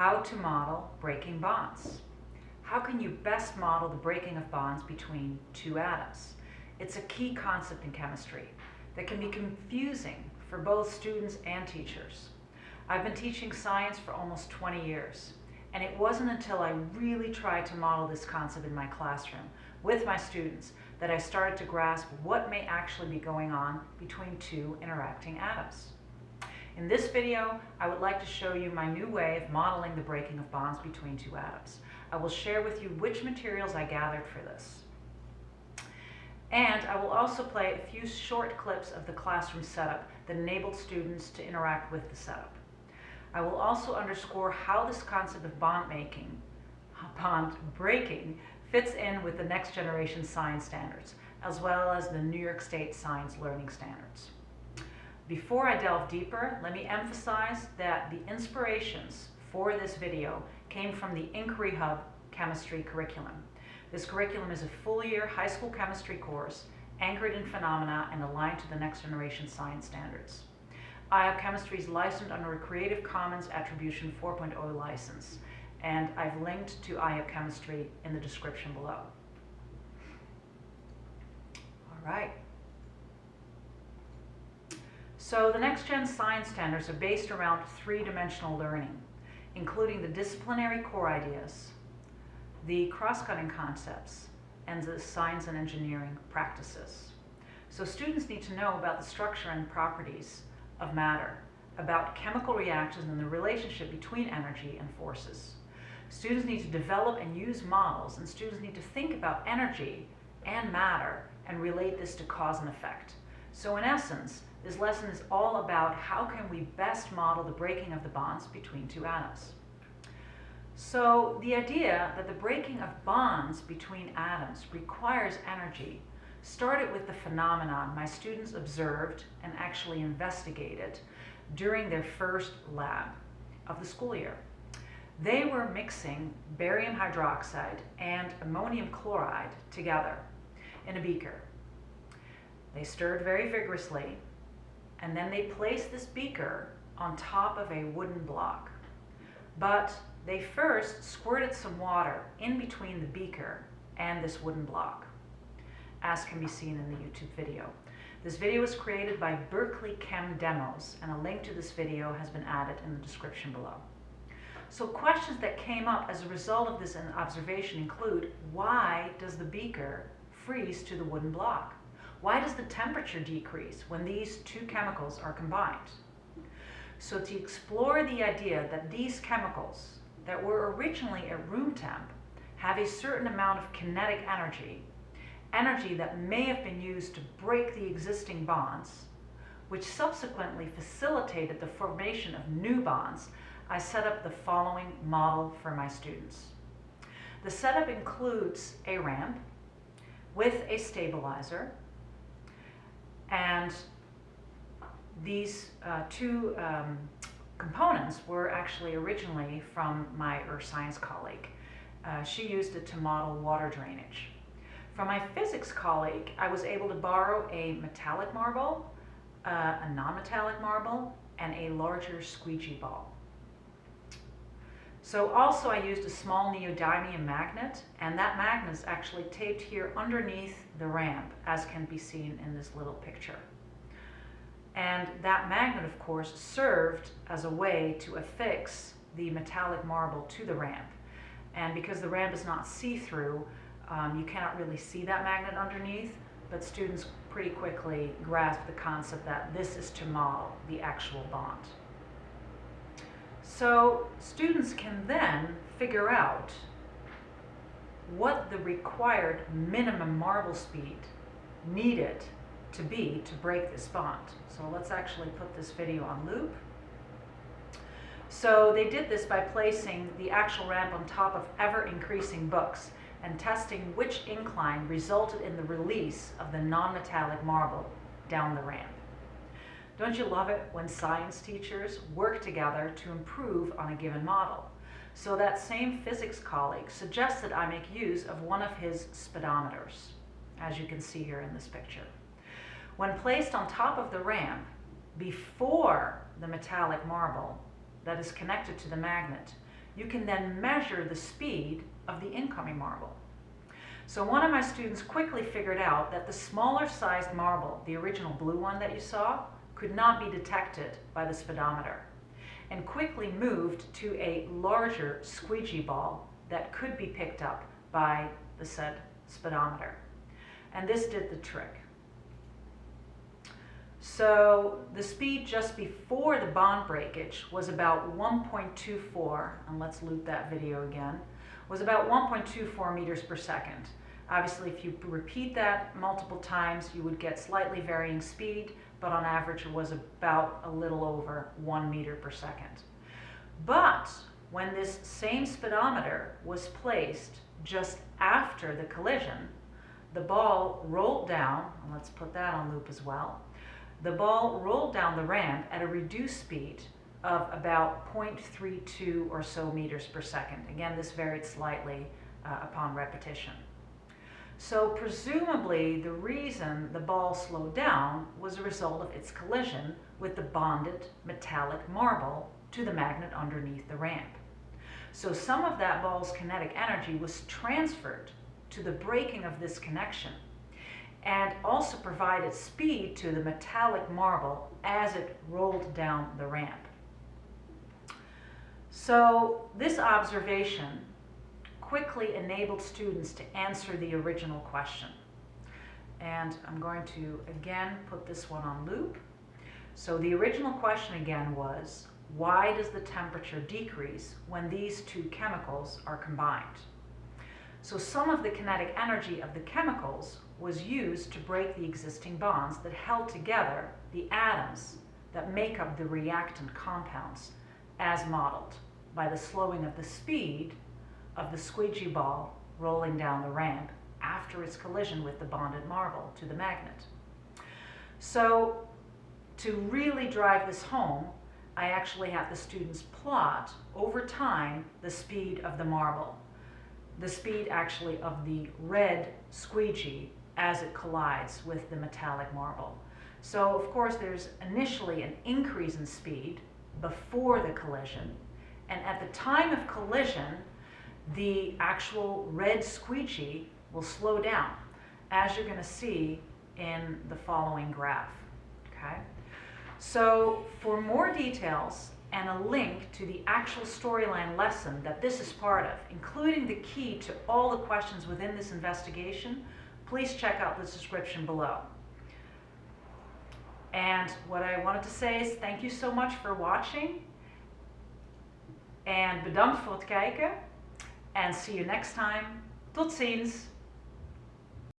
How to model breaking bonds. How can you best model the breaking of bonds between two atoms? It's a key concept in chemistry that can be confusing for both students and teachers. I've been teaching science for almost 20 years, and it wasn't until I really tried to model this concept in my classroom with my students that I started to grasp what may actually be going on between two interacting atoms. In this video, I would like to show you my new way of modeling the breaking of bonds between two atoms. I will share with you which materials I gathered for this. And I will also play a few short clips of the classroom setup that enabled students to interact with the setup. I will also underscore how this concept of bond breaking fits in with the next generation science standards, as well as the New York State Science Learning Standards. Before I delve deeper, let me emphasize that the inspirations for this video came from the inquiryHub chemistry curriculum. This curriculum is a full-year high school chemistry course anchored in phenomena and aligned to the next generation science standards. IHUB Chemistry is licensed under a Creative Commons Attribution 4.0 license, and I've linked to IHUB Chemistry in the description below. All right. So the next gen science standards are based around three-dimensional learning, including the disciplinary core ideas, the cross-cutting concepts, and the science and engineering practices. So students need to know about the structure and properties of matter, about chemical reactions and the relationship between energy and forces. Students need to develop and use models, and students need to think about energy and matter and relate this to cause and effect. So in essence, this lesson is all about how can we best model the breaking of the bonds between two atoms. So the idea that the breaking of bonds between atoms requires energy started with the phenomenon my students observed and actually investigated during their first lab of the school year. They were mixing barium hydroxide and ammonium chloride together in a beaker. They stirred very vigorously, and then they placed this beaker on top of a wooden block. But they first squirted some water in between the beaker and this wooden block, as can be seen in the YouTube video. This video was created by Berkeley Chem Demos, and a link to this video has been added in the description below. So questions that came up as a result of this observation include, why does the beaker freeze to the wooden block? Why does the temperature decrease when these two chemicals are combined? So to explore the idea that these chemicals that were originally at room temp have a certain amount of kinetic energy that may have been used to break the existing bonds, which subsequently facilitated the formation of new bonds, I set up the following model for my students. The setup includes a ramp with a stabilizer, and these two components were actually originally from my earth science colleague. She used it to model water drainage. From my physics colleague, I was able to borrow a metallic marble, a non-metallic marble, and a larger squeegee ball. So also I used a small neodymium magnet, and that magnet is actually taped here underneath the ramp, as can be seen in this little picture. And that magnet, of course, served as a way to affix the metallic marble to the ramp. And because the ramp is not see-through, you cannot really see that magnet underneath, but students pretty quickly grasp the concept that this is to model the actual bond. So students can then figure out what the required minimum marble speed needed to be to break this bond. So let's actually put this video on loop. So they did this by placing the actual ramp on top of ever-increasing books and testing which incline resulted in the release of the non-metallic marble down the ramp. Don't you love it when science teachers work together to improve on a given model? So that same physics colleague suggested I make use of one of his speedometers, as you can see here in this picture. When placed on top of the ramp, before the metallic marble that is connected to the magnet, you can then measure the speed of the incoming marble. So one of my students quickly figured out that the smaller sized marble, the original blue one that you saw, could not be detected by the speedometer, and quickly moved to a larger squeegee ball that could be picked up by the said speedometer. And this did the trick. So the speed just before the bond breakage was about 1.24, and let's loop that video again, was about 1.24 meters per second. Obviously, if you repeat that multiple times, you would get slightly varying speed, but on average it was about a little over 1 meter per second. But when this same speedometer was placed just after the collision, the ball rolled down, and let's put that on loop as well. The ball rolled down the ramp at a reduced speed of about 0.32 or so meters per second. Again, this varied slightly upon repetition. So presumably the reason the ball slowed down was a result of its collision with the bonded metallic marble to the magnet underneath the ramp. So some of that ball's kinetic energy was transferred to the breaking of this connection, and also provided speed to the metallic marble as it rolled down the ramp. So this observation quickly enabled students to answer the original question. And I'm going to again put this one on loop. So the original question again was, why does the temperature decrease when these two chemicals are combined? So some of the kinetic energy of the chemicals was used to break the existing bonds that held together the atoms that make up the reactant compounds, as modeled by the slowing of the speed of the squeegee ball rolling down the ramp after its collision with the bonded marble to the magnet. So to really drive this home, I actually had the students plot over time the speed of the marble, the speed actually of the red squeegee as it collides with the metallic marble. So of course there's initially an increase in speed before the collision, and at the time of collision the actual red squeegee will slow down, as you're going to see in the following graph. Okay? So for more details and a link to the actual storyline lesson that this is part of, including the key to all the questions within this investigation, please check out the description below. And what I wanted to say is thank you so much for watching, and bedankt voor het kijken, and see you next time. Tot ziens!